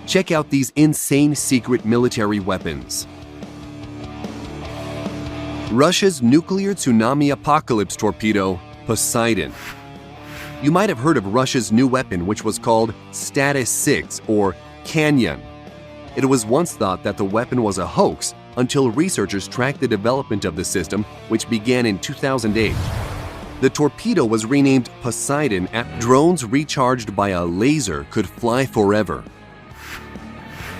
Check out these insane secret military weapons. Russia's nuclear tsunami apocalypse torpedo, Poseidon. You might have heard of Russia's new weapon, which was called Status 6 or Canyon. It was once thought that the weapon was a hoax until researchers tracked the development of the system, which began in 2008. The torpedo was renamed Poseidon after drones recharged by a laser could fly forever.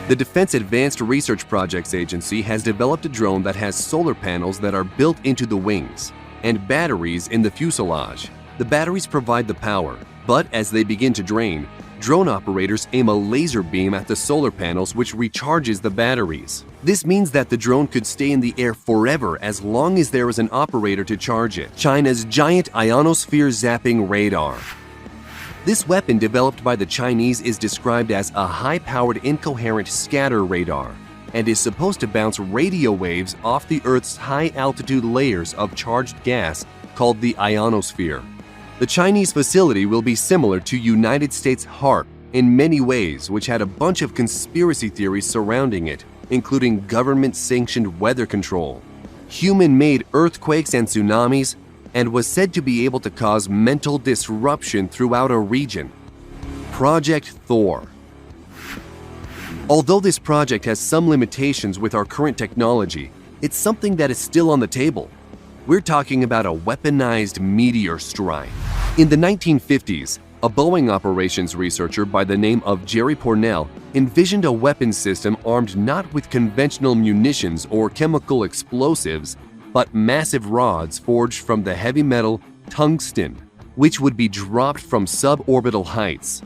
The Defense Advanced Research Projects Agency has developed a drone that has solar panels that are built into the wings and batteries in the fuselage. The batteries provide the power, but as they begin to drain, drone operators aim a laser beam at the solar panels which recharges the batteries. This means that the drone could stay in the air forever as long as there is an operator to charge it. China's giant ionosphere zapping radar. This weapon developed by the Chinese is described as a high-powered incoherent scatter radar and is supposed to bounce radio waves off the Earth's high-altitude layers of charged gas called the ionosphere. The Chinese facility will be similar to United States HAARP in many ways, which had a bunch of conspiracy theories surrounding it, including government-sanctioned weather control, human-made earthquakes and tsunamis, and was said to be able to cause mental disruption throughout a region. Project Thor. Although this project has some limitations with our current technology, it's something that is still on the table. We're talking about a weaponized meteor strike. In the 1950s, a Boeing operations researcher by the name of Jerry Pournelle envisioned a weapons system armed not with conventional munitions or chemical explosives, but massive rods forged from the heavy metal tungsten, which would be dropped from suborbital heights.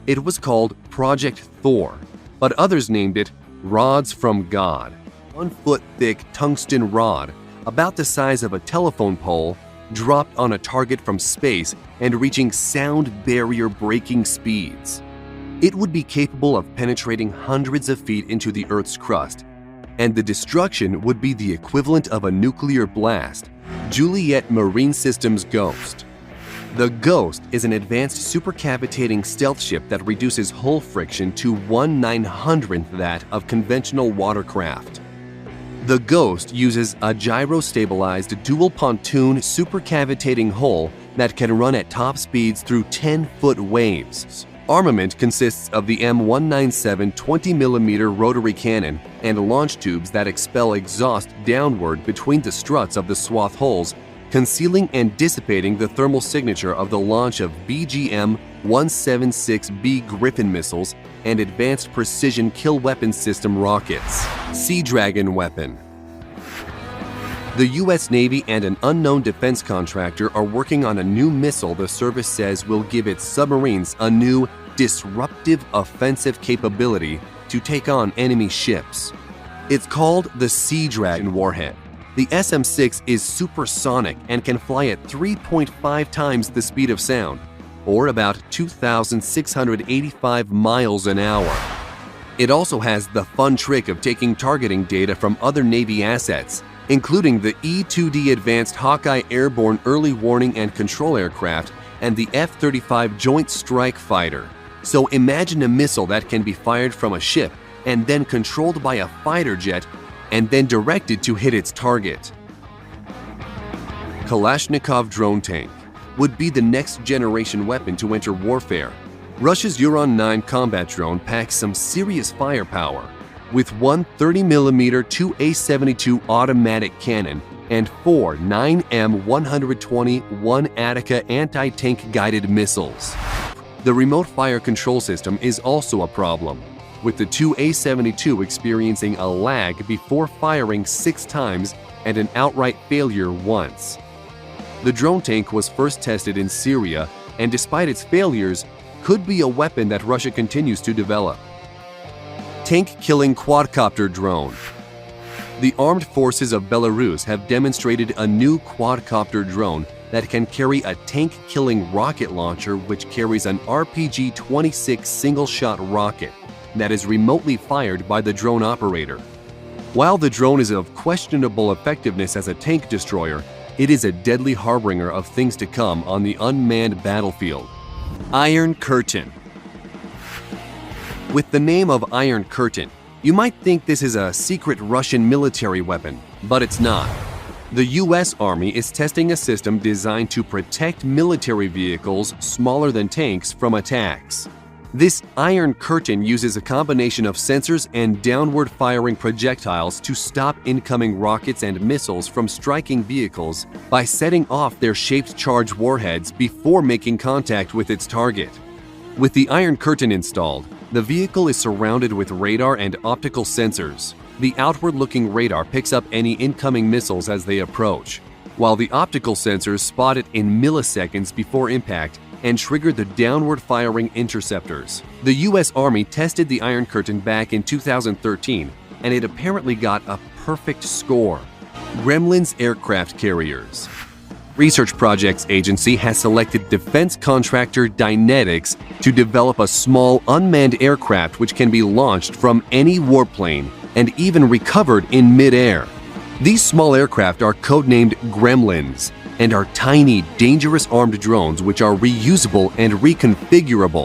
It was called Project Thor, but others named it Rods from God. 1 foot thick tungsten rod, about the size of a telephone pole, dropped on a target from space and reaching sound barrier breaking speeds. It would be capable of penetrating hundreds of feet into the Earth's crust, and the destruction would be the equivalent of a nuclear blast. Juliet Marine Systems Ghost. The Ghost is an advanced supercavitating stealth ship that reduces hull friction to 1/900th that of conventional watercraft. The Ghost uses a gyro-stabilized dual pontoon supercavitating hull that can run at top speeds through 10-foot waves. Armament consists of the M197 20mm rotary cannon and launch tubes that expel exhaust downward between the struts of the swath hulls, concealing and dissipating the thermal signature of the launch of BGM-176B Griffin missiles and advanced precision kill weapon system rockets. Sea Dragon weapon. The U.S. Navy and an unknown defense contractor are working on a new missile the service says will give its submarines a new, disruptive offensive capability to take on enemy ships. It's called the Sea Dragon warhead. The SM-6 is supersonic and can fly at 3.5 times the speed of sound, or about 2,685 miles an hour. It also has the fun trick of taking targeting data from other Navy assets, including the E-2D Advanced Hawkeye Airborne Early Warning and Control Aircraft and the F-35 Joint Strike Fighter. So imagine a missile that can be fired from a ship and then controlled by a fighter jet and then directed to hit its target. Kalashnikov drone tank would be the next generation weapon to enter warfare. Russia's Uran-9 combat drone packs some serious firepower, with one 30mm 2A72 automatic cannon and four 9M120 1 Attica anti-tank guided missiles. The remote fire control system is also a problem, with the 2A72 experiencing a lag before firing 6 times and an outright failure once. The drone tank was first tested in Syria and, despite its failures, could be a weapon that Russia continues to develop. Tank-killing quadcopter drone. The armed forces of Belarus have demonstrated a new quadcopter drone that can carry a tank-killing rocket launcher which carries an RPG-26 single-shot rocket that is remotely fired by the drone operator. While the drone is of questionable effectiveness as a tank destroyer, it is a deadly harbinger of things to come on the unmanned battlefield. Iron Curtain. With the name of Iron Curtain, you might think this is a secret Russian military weapon, but it's not. The US Army is testing a system designed to protect military vehicles smaller than tanks from attacks. This Iron Curtain uses a combination of sensors and downward-firing projectiles to stop incoming rockets and missiles from striking vehicles by setting off their shaped-charged warheads before making contact with its target. With the Iron Curtain installed, the vehicle is surrounded with radar and optical sensors. The outward-looking radar picks up any incoming missiles as they approach, while the optical sensors spot it in milliseconds before impact and trigger the downward-firing interceptors. The US Army tested the Iron Curtain back in 2013, and it apparently got a perfect score. Gremlins aircraft carriers. Research Projects Agency has selected defense contractor Dynetics to develop a small unmanned aircraft which can be launched from any warplane and even recovered in mid-air. These small aircraft are codenamed Gremlins and are tiny, dangerous armed drones which are reusable and reconfigurable.